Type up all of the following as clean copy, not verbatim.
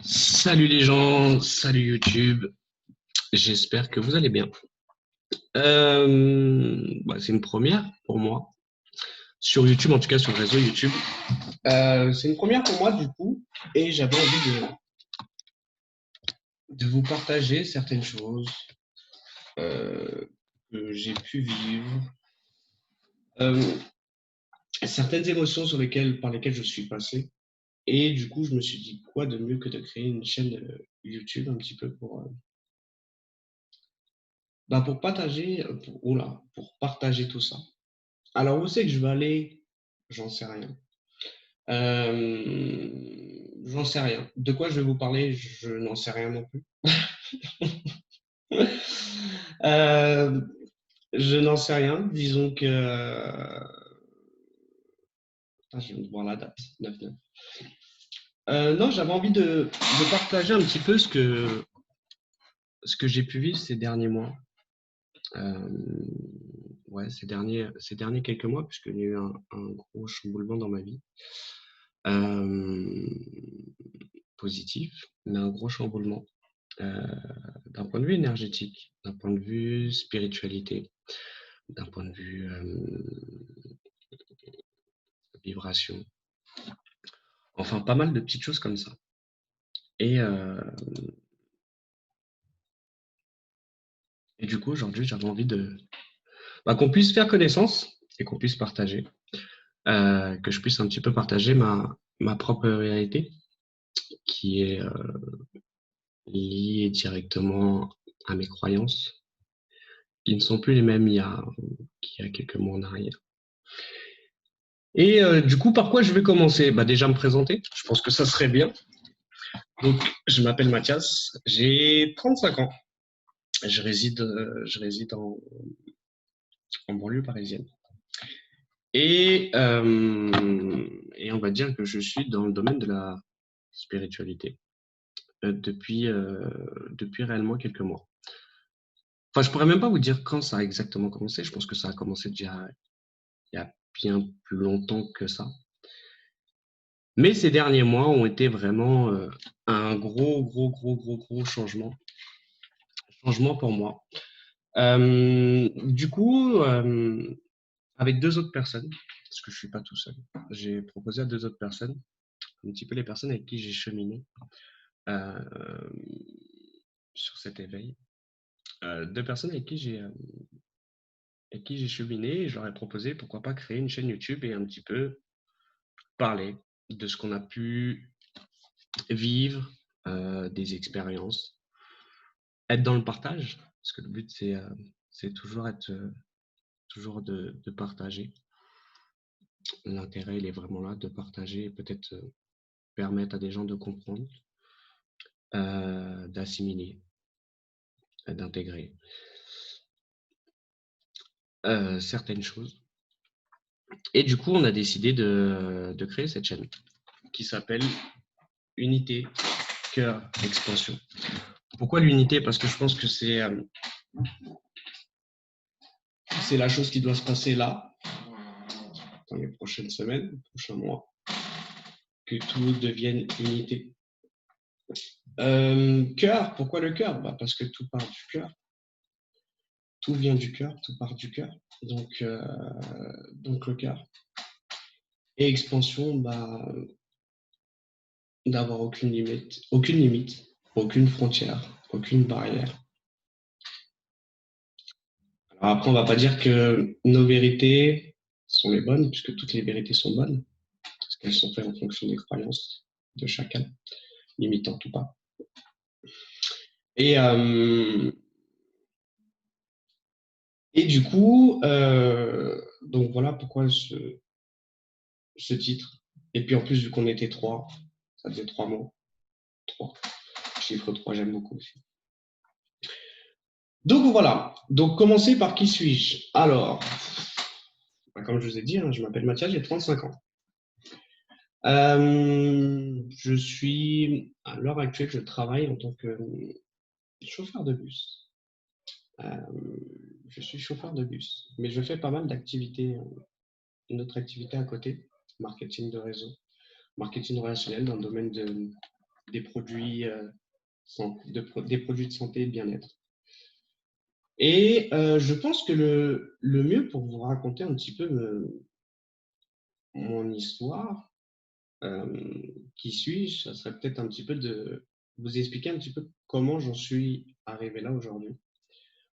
Salut les gens, salut YouTube, j'espère que vous allez bien. C'est une première pour moi, sur YouTube, en tout cas sur le réseau YouTube. C'est une première pour moi du coup, et j'avais envie de vous partager certaines choses que j'ai pu vivre, euh, certaines émotions par lesquelles je suis passé. Et du coup, je me suis dit, quoi de mieux que de créer une chaîne YouTube un petit peu pour partager, pour partager tout ça. Alors, où c'est que je vais aller? J'en sais rien. J'en sais rien. De quoi je vais vous parler? Je n'en sais rien non plus. Euh, je n'en sais rien. Disons que... Putain, je viens de voir la date, 9-9. Non, j'avais envie de partager un petit peu ce que j'ai pu vivre ces derniers mois. Euh, ouais, ces derniers quelques mois, puisqu'il y a eu un gros chamboulement dans ma vie. Euh, Positif, mais un gros chamboulement. Euh, D'un point de vue énergétique, d'un point de vue spiritualité, d'un point de vue vibration, enfin pas mal de petites choses comme ça. Et, euh, et du coup, aujourd'hui, j'avais envie qu'on puisse faire connaissance et qu'on puisse partager, que je puisse un petit peu partager ma propre réalité qui est liée directement à mes croyances, qui ne sont plus les mêmes qu'il y a quelques mois en arrière. Et du coup, par quoi je vais commencer? Déjà me présenter, je pense que ça serait bien. Donc, je m'appelle Mathias, j'ai 35 ans, je réside en banlieue parisienne. Et, et on va dire que je suis dans le domaine de la spiritualité depuis réellement quelques mois. Enfin, je pourrais même pas vous dire quand ça a exactement commencé, je pense que ça a commencé déjà il y a bien plus longtemps que ça. Mais ces derniers mois ont été vraiment un gros changement pour moi. Du coup, avec deux autres personnes, parce que je suis pas tout seul, j'ai proposé à deux autres personnes, un petit peu les personnes avec qui j'ai cheminé euh, sur cet éveil. Deux personnes avec qui j'ai cheminé, et je leur ai proposé pourquoi pas créer une chaîne YouTube et un petit peu parler de ce qu'on a pu vivre, des expériences, être dans le partage, parce que le but c'est toujours de partager. L'intérêt, il est vraiment là de partager et peut-être permettre à des gens de comprendre, d'assimiler, d'intégrer certaines choses. Et du coup, on a décidé de créer cette chaîne qui s'appelle Unité, Cœur, Expansion. Pourquoi l'unité? Parce que je pense que c'est la chose qui doit se passer là, dans les prochaines semaines, prochains mois, que tout devienne unité. Cœur, pourquoi le cœur? Parce que tout part du cœur. Tout vient du cœur, tout part du cœur. Donc le cœur. Et expansion, d'avoir aucune limite, aucune frontière, aucune barrière. Alors après, on va pas dire que nos vérités sont les bonnes, puisque toutes les vérités sont bonnes, parce qu'elles sont faites en fonction des croyances de chacun, limitantes ou pas. Et, euh, et du coup, donc voilà pourquoi ce titre. Et puis en plus, vu qu'on était trois, ça faisait 3 mots. 3. Chiffre 3, j'aime beaucoup aussi. Donc voilà. Donc commencer par qui suis-je? Alors, comme je vous ai dit, je m'appelle Mathias, j'ai 35 ans. Je suis, à l'heure actuelle, je travaille en tant que chauffeur de bus. Euh, je suis chauffeur de bus, mais je fais pas mal d'activités, une autre activité à côté, marketing de réseau, marketing relationnel dans le domaine des produits, des produits de santé et de bien-être. Et je pense que le mieux pour vous raconter un petit peu mon histoire, qui suis-je, ça serait peut-être un petit peu de vous expliquer un petit peu comment j'en suis arrivé là aujourd'hui.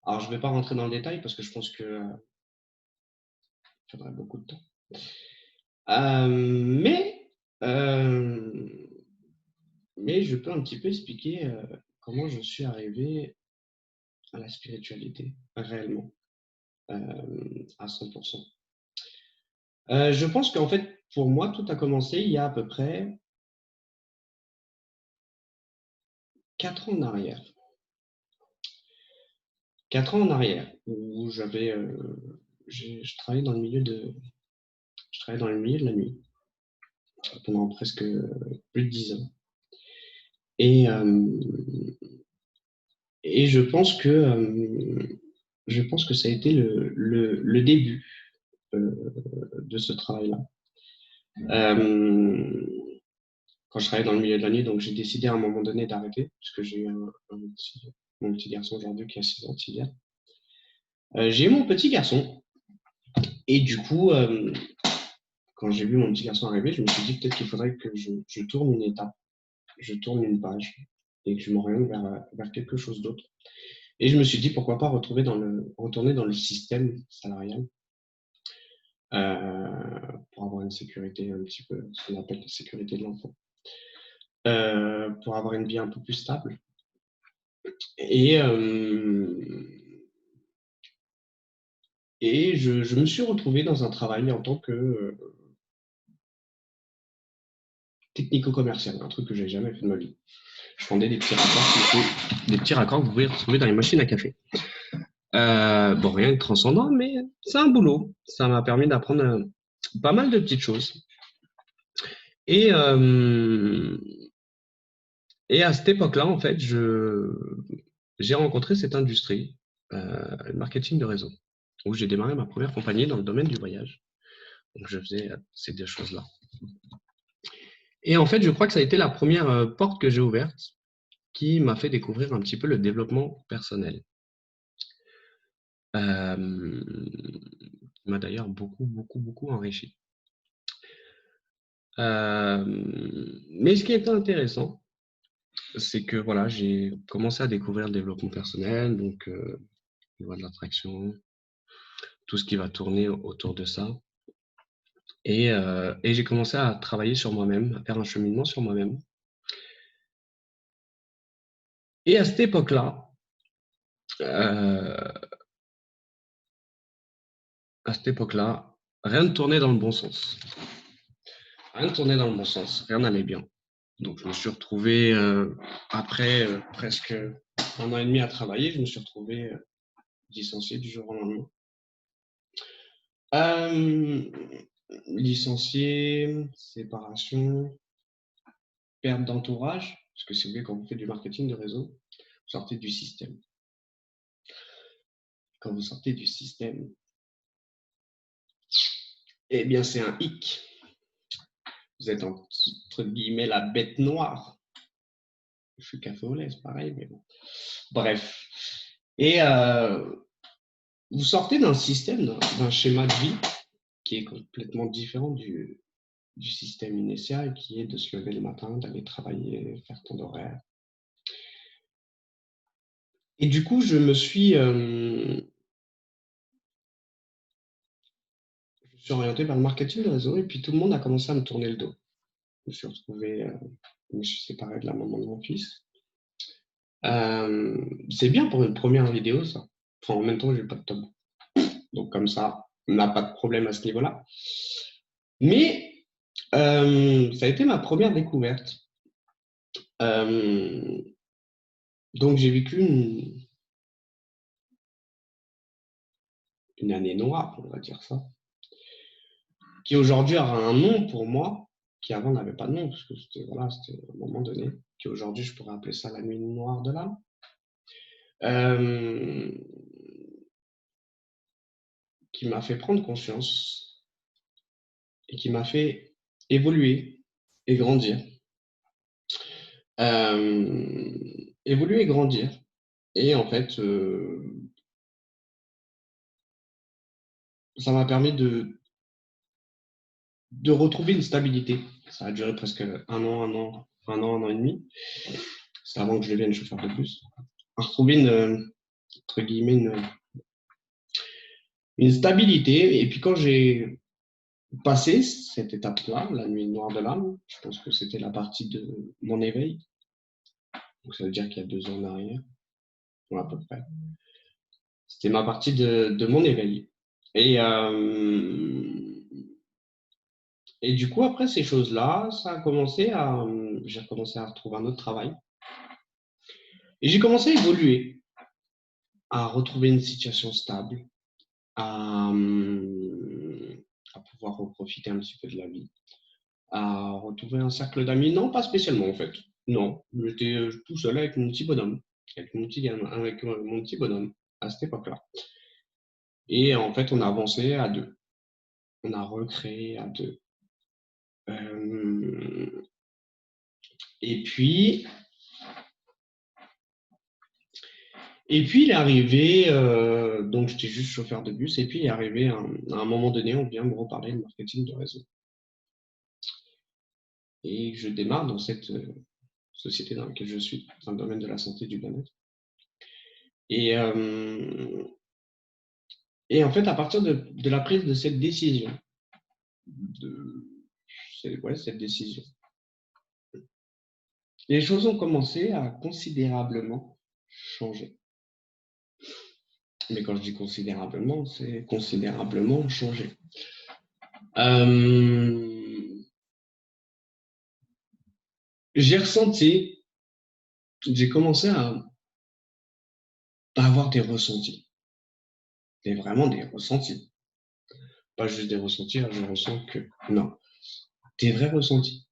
Alors, je ne vais pas rentrer dans le détail parce que je pense que faudrait beaucoup de temps. Mais, je peux un petit peu expliquer comment je suis arrivé à la spiritualité, réellement, à 100%. Je pense qu'en fait, pour moi, tout a commencé il y a à peu près 4 ans en arrière. 4 ans en arrière, où j'avais, je travaillais dans le milieu de la nuit pendant presque plus de 10 ans. Et, je pense que ça a été le début de ce travail-là. Quand je travaillais dans le milieu de la nuit, donc j'ai décidé à un moment donné d'arrêter, puisque j'ai eu mon petit garçon aujourd'hui qui a 6 ans hier. J'ai eu mon petit garçon, et du coup, quand j'ai vu mon petit garçon arriver, je me suis dit peut-être qu'il faudrait que je tourne une étape, je tourne une page, et que je m'oriente vers quelque chose d'autre. Et je me suis dit pourquoi pas retourner dans le système salarial pour avoir une sécurité un petit peu, ce qu'on appelle la sécurité de l'enfant, pour avoir une vie un peu plus stable. Et je me suis retrouvé dans un travail en tant que technico-commercial, un truc que j'ai jamais fait de ma vie. Je vendais des petits raccords que vous pouvez retrouver dans les machines à café. Bon, rien de transcendant, mais c'est un boulot. Ça m'a permis d'apprendre pas mal de petites choses. Et à cette époque-là, en fait, j'ai rencontré cette industrie, le marketing de réseau, où j'ai démarré ma première compagnie dans le domaine du voyage. Donc, je faisais ces deux choses-là. Et en fait, je crois que ça a été la première porte que j'ai ouverte qui m'a fait découvrir un petit peu le développement personnel. Qui m'a d'ailleurs beaucoup, beaucoup, beaucoup enrichi. Mais ce qui est intéressant, c'est que voilà, j'ai commencé à découvrir le développement personnel, donc loi de l'attraction, tout ce qui va tourner autour de ça. Et j'ai commencé à travailler sur moi-même, à faire un cheminement sur moi-même. Et à cette époque-là, rien ne tournait dans le bon sens. Rien ne tournait dans le bon sens, rien n'allait bien. Donc je me suis retrouvé, après presque 1 an et demi à travailler, je me suis retrouvé licencié du jour au lendemain. Licencié, séparation, perte d'entourage, parce que si vous voulez, quand vous faites du marketing de réseau, vous sortez du système. Quand vous sortez du système, eh bien c'est un hic. Vous êtes entre guillemets la bête noire. Je suis café au lait, c'est pareil, mais bon. Bref. Et vous sortez d'un système, d'un schéma de vie qui est complètement différent du système initial, qui est de se lever le matin, d'aller travailler, faire ton horaire. Et du coup, je me suis orienté vers le marketing de réseau, et puis tout le monde a commencé à me tourner le dos. Je me suis retrouvé, je me suis séparé de la maman de mon fils. C'est bien pour une première vidéo, ça. Enfin, en même temps, j'ai pas de top. Donc comme ça, on n'a pas de problème à ce niveau-là. Mais ça a été ma première découverte. Donc j'ai vécu une année noire, on va dire ça, qui aujourd'hui aura un nom pour moi, qui avant n'avait pas de nom, parce que c'était à un moment donné, qui aujourd'hui je pourrais appeler ça la nuit noire de l'âme. Qui m'a fait prendre conscience et qui m'a fait évoluer et grandir. évoluer et grandir. Et en fait, ça m'a permis de retrouver une stabilité. Ça a duré presque un an et demi. C'est avant que je devienne chauffeur de bus. Retrouver entre guillemets, une stabilité. Et puis quand j'ai passé cette étape-là, la nuit noire de l'âme, je pense que c'était la partie de mon éveil. Donc ça veut dire qu'il y a 2 ans en arrière, ou à peu près. C'était ma partie de mon éveil. Et, et du coup, après ces choses-là, j'ai commencé à retrouver un autre travail. Et j'ai commencé à évoluer, à retrouver une situation stable, à, à pouvoir profiter un petit peu de la vie, à retrouver un cercle d'amis. Non, pas spécialement en fait. Non, j'étais tout seul avec mon petit bonhomme, avec mon petit bonhomme à cette époque-là. Et en fait, on a avancé à deux. On a recréé à deux. Euh, et puis, il est arrivé, donc j'étais juste chauffeur de bus, et puis il est arrivé à un moment donné, on vient me reparler de marketing de réseau. Et je démarre dans cette société dans laquelle je suis, dans le domaine de la santé et du bien-être. Et, et en fait, à partir de la prise de cette décision, de cette décision, les choses ont commencé à considérablement changer. Mais quand je dis considérablement, c'est considérablement changé. J'ai ressenti, j'ai commencé à avoir des ressentis. Mais vraiment des ressentis. Pas juste des ressentis, je ressens que. Non, des vrais ressentis.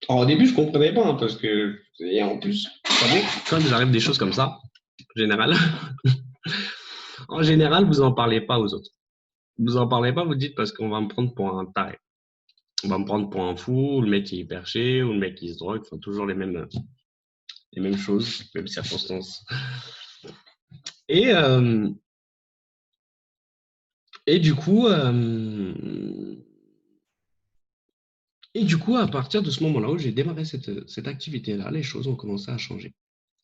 Alors, au début, je comprenais pas, hein, parce que. Et en plus, vous savez, quand il arrive des choses comme ça, en général, en général, vous en parlez pas aux autres. Vous en parlez pas, vous dites parce qu'on va me prendre pour un taré. On va me prendre pour un fou, ou le mec qui est perché, ou le mec qui se drogue, enfin, toujours les mêmes choses, les mêmes circonstances. Et, euh, et du coup, à partir de ce moment-là où j'ai démarré cette activité-là, les choses ont commencé à changer.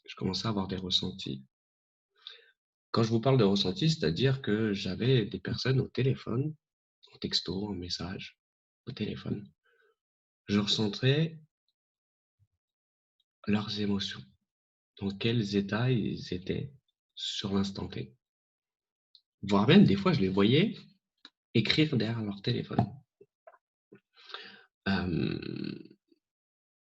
Je commençais à avoir des ressentis. Quand je vous parle de ressentis, c'est-à-dire que j'avais des personnes au téléphone, en texto, en message, au téléphone. Je ressentais leurs émotions, dans quels états ils étaient sur l'instant T. Voire même, des fois, je les voyais écrire derrière leur téléphone.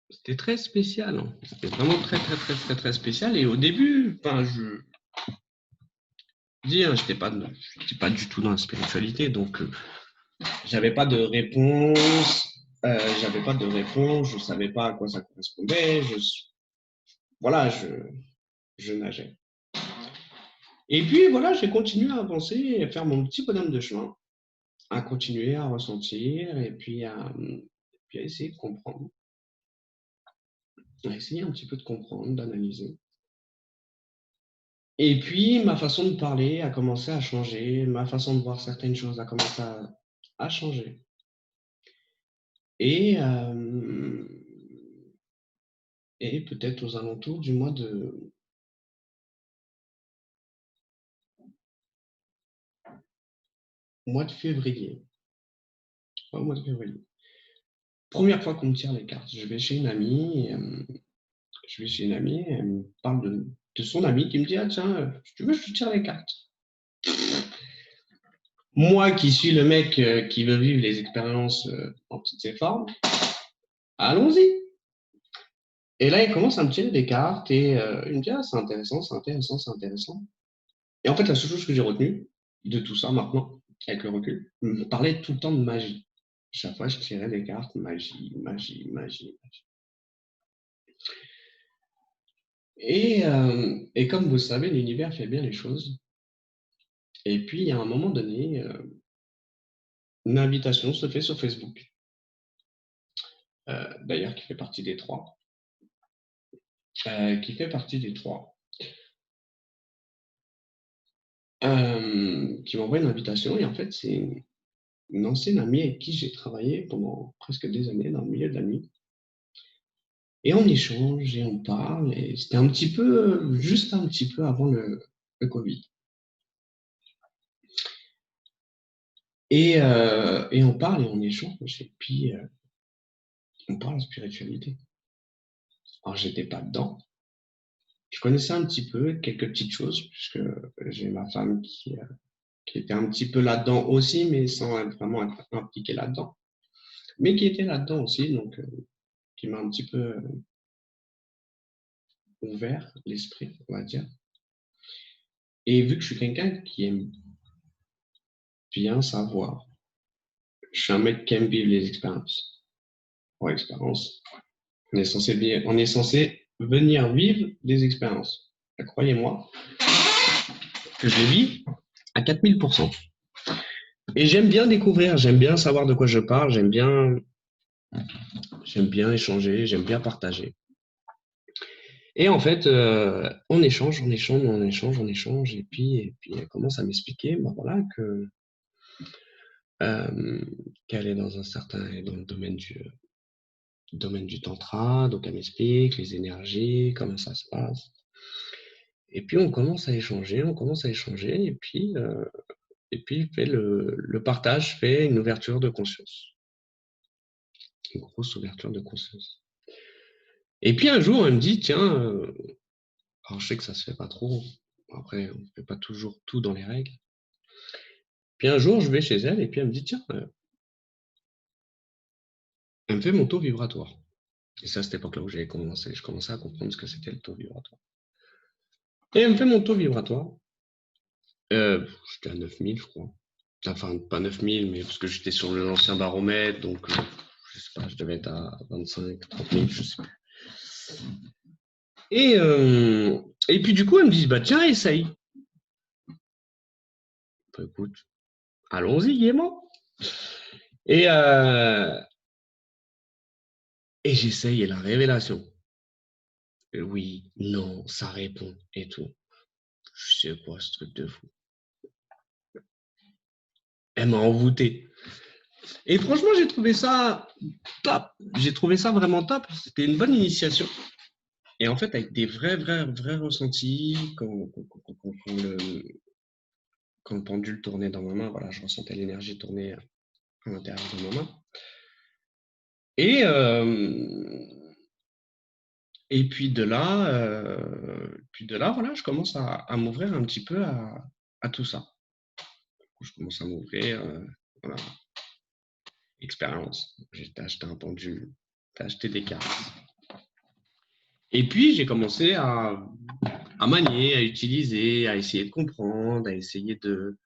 C'était très spécial, hein. C'était vraiment très, très, très, très, très spécial. Et au début, enfin, je dis, hein, j'étais pas du tout dans la spiritualité, donc j'avais pas de réponse. J'avais pas de réponse, je savais pas à quoi ça correspondait. Voilà, je nageais. Et puis voilà, j'ai continué à avancer et à faire mon petit bonhomme de chemin, à continuer à ressentir et puis à essayer de comprendre, à essayer un petit peu de comprendre, d'analyser. Et puis ma façon de parler a commencé à changer, ma façon de voir certaines choses a commencé à changer. Et, et peut-être aux alentours du mois de février. Ouais, au mois de février. Première fois qu'on me tire les cartes. Je vais chez une amie, elle me parle de son amie qui me dit: ah tiens, si tu veux, je te tire les cartes. Moi qui suis le mec qui veut vivre les expériences en toutes ses formes, allons-y. Et là, il commence à me tirer des cartes et il me dit: ah, c'est intéressant, c'est intéressant, c'est intéressant. Et en fait, la seule chose que j'ai retenue de tout ça maintenant, avec le recul, me parlait tout le temps de magie. Chaque fois, je tirais des cartes, magie, magie, magie, magie. Et comme vous le savez, l'univers fait bien les choses. Et puis, à un moment donné, une invitation se fait sur Facebook, d'ailleurs qui fait partie des trois. qui fait partie des 3, qui m'envoie une invitation. Et en fait, c'est une ancienne amie avec qui j'ai travaillé pendant presque des années dans le milieu de la nuit. Et on échange et on parle. Et c'était un petit peu, juste un petit peu avant le Covid. Et on parle et on échange. Et puis, on parle de spiritualité. Alors, j'étais pas dedans. Je connaissais un petit peu quelques petites choses, puisque j'ai ma femme qui était un petit peu là-dedans aussi, mais sans vraiment être impliquée là-dedans. Mais qui était là-dedans aussi, donc qui m'a un petit peu ouvert l'esprit, on va dire. Et vu que je suis quelqu'un qui aime bien savoir, je suis un mec qui aime vivre les expériences. Pour expérience, on est censé venir vivre des expériences. Et croyez-moi que je les vis à 4000%. Et j'aime bien découvrir, j'aime bien savoir de quoi je parle, j'aime bien échanger, j'aime bien partager. Et en fait, on échange, et puis elle commence à m'expliquer, bah voilà, que qu'elle est dans dans le domaine du tantra, donc elle m'explique les énergies, comment ça se passe. Et puis on commence à échanger, et puis fait le partage fait une ouverture de conscience, une grosse ouverture de conscience. Et puis un jour, elle me dit, tiens, alors je sais que ça se fait pas trop, après on ne fait pas toujours tout dans les règles. Puis un jour, je vais chez elle et puis elle me dit, tiens, elle me fait mon taux vibratoire. Et c'est à cette époque-là où je commençais à comprendre ce que c'était le taux vibratoire. Et elle me fait mon taux vibratoire. J'étais à 9000, je crois. Enfin, pas 9000, mais parce que j'étais sur l'ancien baromètre, donc je sais pas, je devais être à 25, 30 000, je sais plus. Et puis du coup, elle me dit, bah tiens, essaye. Bah, écoute, allons-y gaiement. Et, euh, et j'essaye et la révélation. Oui, non, ça répond et tout. Je sais quoi, ce truc de fou. Elle m'a envoûté. Et franchement, j'ai trouvé ça top. J'ai trouvé ça vraiment top. C'était une bonne initiation. Et en fait, avec des vrais ressentis, quand le pendule tournait dans ma main, voilà, je ressentais l'énergie tourner à l'intérieur de ma main. Et, et puis de là, voilà, je commence à m'ouvrir un petit peu à tout ça. Je commence à m'ouvrir, voilà, expérience. J'ai acheté un pendule, j'ai acheté des cartes. Et puis, j'ai commencé à manier, à utiliser, à essayer de comprendre, à essayer de,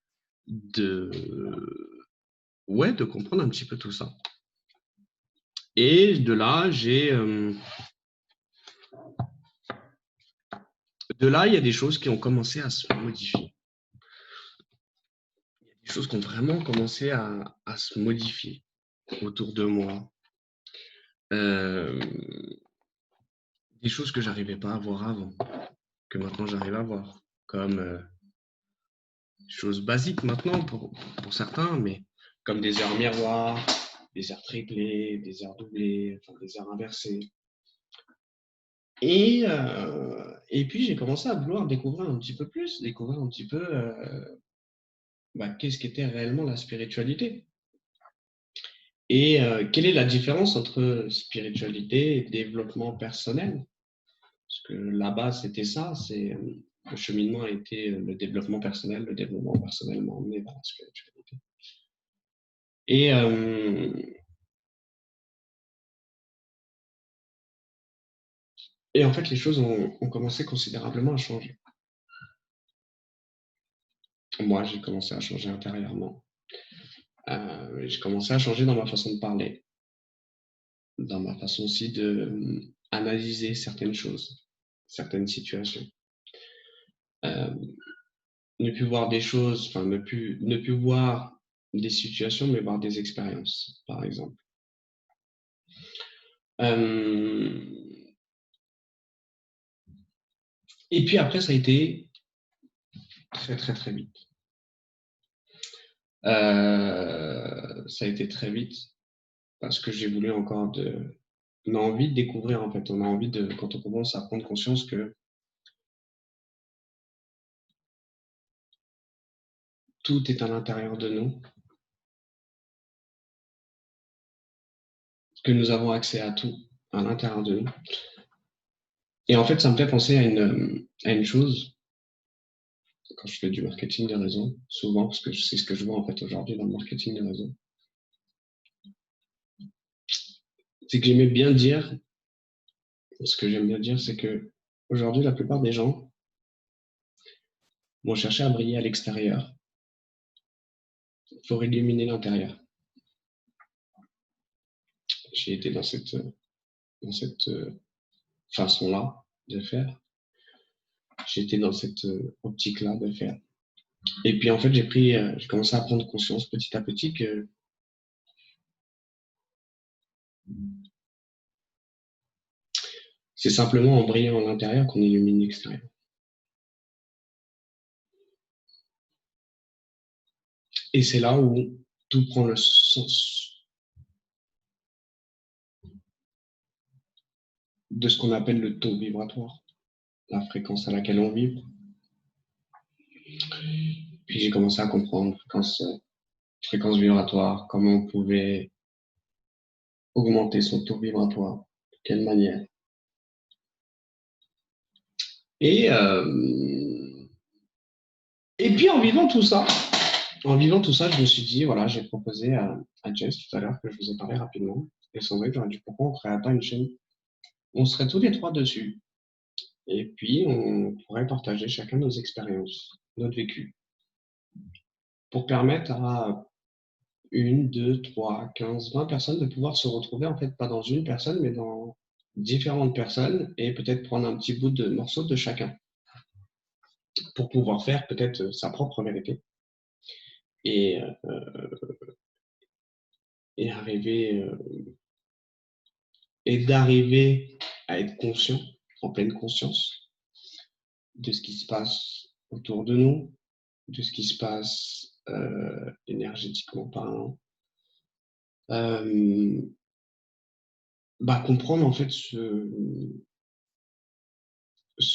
ouais, de comprendre un petit peu tout ça. Et de là, il y a des choses qui ont commencé à se modifier. Il y a des choses qui ont vraiment commencé à se modifier autour de moi. Des choses que j'arrivais pas à voir avant, que maintenant j'arrive à voir, comme choses basiques maintenant pour certains, mais comme des heures miroirs, des heures triplées, des heures doublées, enfin, des heures inversées. Et puis j'ai commencé à vouloir découvrir un petit peu plus, découvrir un petit peu qu'est-ce qu'était réellement la spiritualité. Et quelle est la différence entre spiritualité et développement personnel? Parce que la base, c'était ça, le cheminement a été le développement personnel m'a emmené vers la spiritualité. Et, et en fait, les choses ont commencé considérablement à changer. Moi, j'ai commencé à changer intérieurement. J'ai commencé à changer dans ma façon de parler, dans ma façon aussi d'analyser certaines choses, certaines situations. Ne plus voir des choses, enfin ne plus voir des situations, mais voir des expériences, par exemple. Euh, Et puis après, ça a été très, très, très vite. Ça a été très vite parce que j'ai voulu encore on a envie de découvrir, en fait. On a envie de, quand on commence à prendre conscience que tout est à l'intérieur de nous, que nous avons accès à tout à l'intérieur de nous. Et en fait, ça me fait penser à une chose quand je fais du marketing de réseau, souvent, parce que c'est ce que je vois en fait aujourd'hui dans le marketing de réseau. C'est que j'aimais bien dire, ce que j'aime bien dire, c'est que aujourd'hui, la plupart des gens vont chercher à briller à l'extérieur pour illuminer l'intérieur. J'ai été dans cette façon-là de faire. J'ai été dans cette optique-là de faire. Et puis en fait, j'ai commencé à prendre conscience petit à petit que c'est simplement en brillant à l'intérieur qu'on illumine l'extérieur. Et c'est là où tout prend le sens de ce qu'on appelle le taux vibratoire, la fréquence à laquelle on vibre. Puis j'ai commencé à comprendre fréquence vibratoire, comment on pouvait augmenter son taux vibratoire, de quelle manière. Et, et puis en vivant tout ça, je me suis dit, voilà, j'ai proposé à Jess tout à l'heure que je vous ai parlé rapidement. Et c'est vrai que j'aurais dit pourquoi on ne créerait pas une chaîne. On serait tous les trois dessus. Et puis on pourrait partager chacun nos expériences, notre vécu, pour permettre à 1, 2, 3, 15, 20 personnes de pouvoir se retrouver, en fait, pas dans une personne, mais dans différentes personnes et peut-être prendre un petit bout de morceau de chacun pour pouvoir faire peut-être sa propre vérité et, et arriver et d'arriver à être conscient, en pleine conscience de ce qui se passe autour de nous, de ce qui se passe énergétiquement parlant. Comprendre en fait ce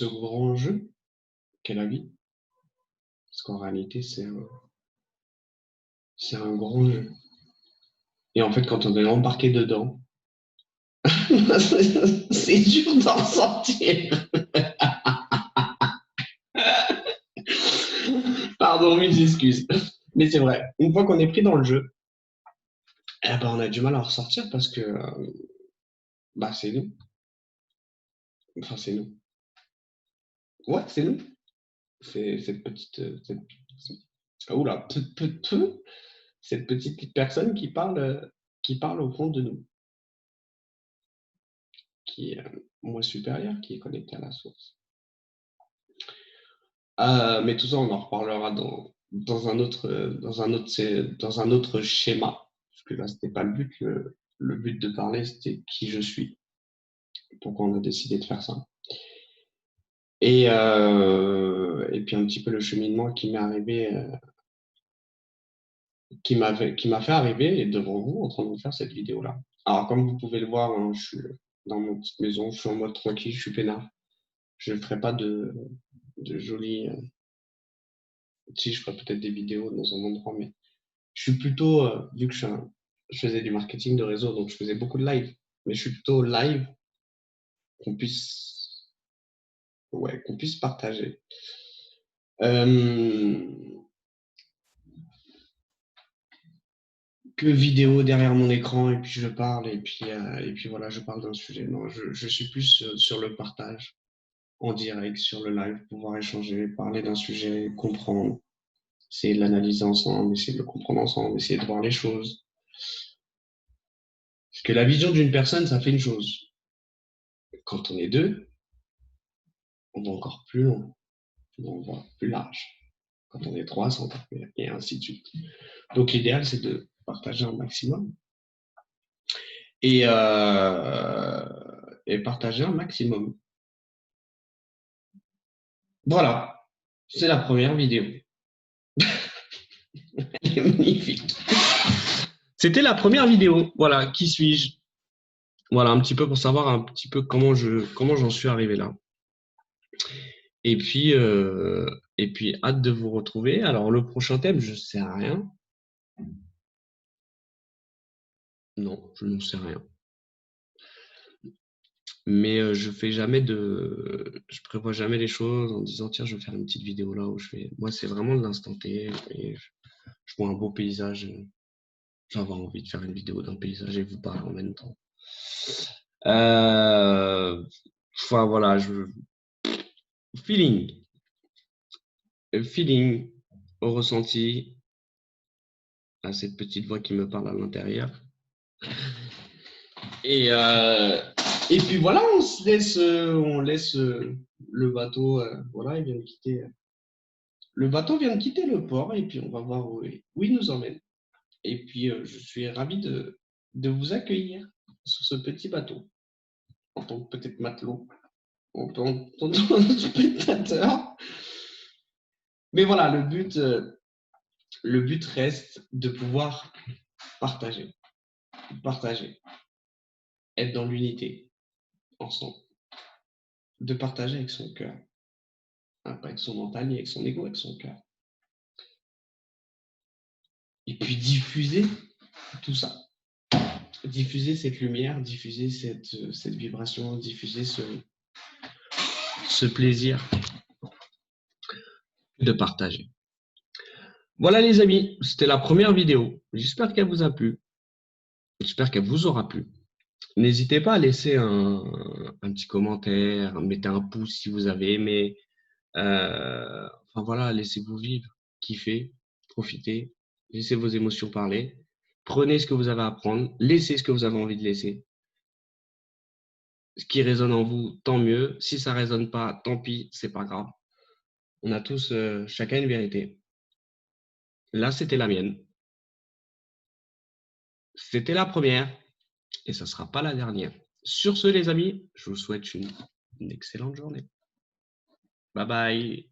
grand jeu qu'est la vie. Parce qu'en réalité, c'est un grand jeu. Et en fait, quand on est embarqué dedans, c'est dur d'en sortir. Pardon, mille excuses. Mais c'est vrai, une fois qu'on est pris dans le jeu, on a du mal à en ressortir parce que c'est nous. Enfin, c'est nous. Ouais, c'est nous. C'est cette petite. Oula, cette petite personne qui parle au fond de nous, qui est moi supérieur, qui est connecté à la source. Mais tout ça, on en reparlera dans un autre schéma. Parce que là, c'était pas le but. Le but de parler, c'était qui je suis. Pourquoi on a décidé de faire ça. Et puis un petit peu le cheminement qui m'est arrivé, qui m'a fait arriver devant vous en train de faire cette vidéo-là. Alors, comme vous pouvez le voir, hein, je suis dans ma petite maison, je suis en mode tranquille, je suis peinard. Je ne ferai pas de jolies. Si, je ferai peut-être des vidéos dans un endroit, mais je suis plutôt, vu que je faisais du marketing de réseau, donc je faisais beaucoup de live, mais je suis plutôt live qu'on puisse, ouais, qu'on puisse partager. Que vidéo derrière mon écran et puis je parle et puis voilà, je parle d'un sujet. Non, je suis plus sur le partage en direct, sur le live, pouvoir échanger, parler d'un sujet, comprendre, essayer de l'analyser ensemble, essayer de le comprendre ensemble, essayer de voir les choses. Parce que la vision d'une personne, ça fait une chose. Quand on est deux, on va encore plus loin, on va plus large. Quand on est trois, c'est encore plus et ainsi de suite. Donc l'idéal, c'est de partager un maximum et, et partager un maximum. Voilà, c'est la première vidéo. Elle est magnifique. C'était la première vidéo. Voilà, qui suis-je? Voilà, un petit peu pour savoir un petit peu comment j'en suis arrivé là. Et puis, hâte de vous retrouver. Alors, le prochain thème, je sais rien. Non, je n'en sais rien. Mais je prévois jamais les choses en disant tiens, je vais faire une petite vidéo là où je fais. Moi, c'est vraiment de l'instant T et je vois un beau paysage. J'ai avoir envie de faire une vidéo d'un paysage et vous parler en même temps. Enfin voilà, feeling, feeling au ressenti à cette petite voix qui me parle à l'intérieur. Et, euh, et puis voilà, on laisse le bateau. Voilà, il vient de quitter. Le bateau vient de quitter le port et puis on va voir où il nous emmène. Et puis je suis ravi de vous accueillir sur ce petit bateau en tant que peut-être matelot, en tant que spectateur. Mais voilà, le but reste de pouvoir partager, partager, être dans l'unité ensemble, de partager avec son cœur, pas avec son mental ni avec son ego, avec son cœur. Et puis diffuser tout ça, diffuser cette lumière, diffuser cette vibration, diffuser ce plaisir de partager. Voilà les amis, c'était la première vidéo. J'espère qu'elle vous a plu. J'espère qu'elle vous aura plu. N'hésitez pas à laisser un petit commentaire, mettez un pouce si vous avez aimé. Enfin voilà, laissez-vous vivre, kiffez, profitez, laissez vos émotions parler. Prenez ce que vous avez à prendre, laissez ce que vous avez envie de laisser. Ce qui résonne en vous, tant mieux. Si ça résonne pas, tant pis, c'est pas grave. On a tous chacun une vérité. Là, c'était la mienne. C'était la première et ça ne sera pas la dernière. Sur ce, les amis, je vous souhaite une excellente journée. Bye bye.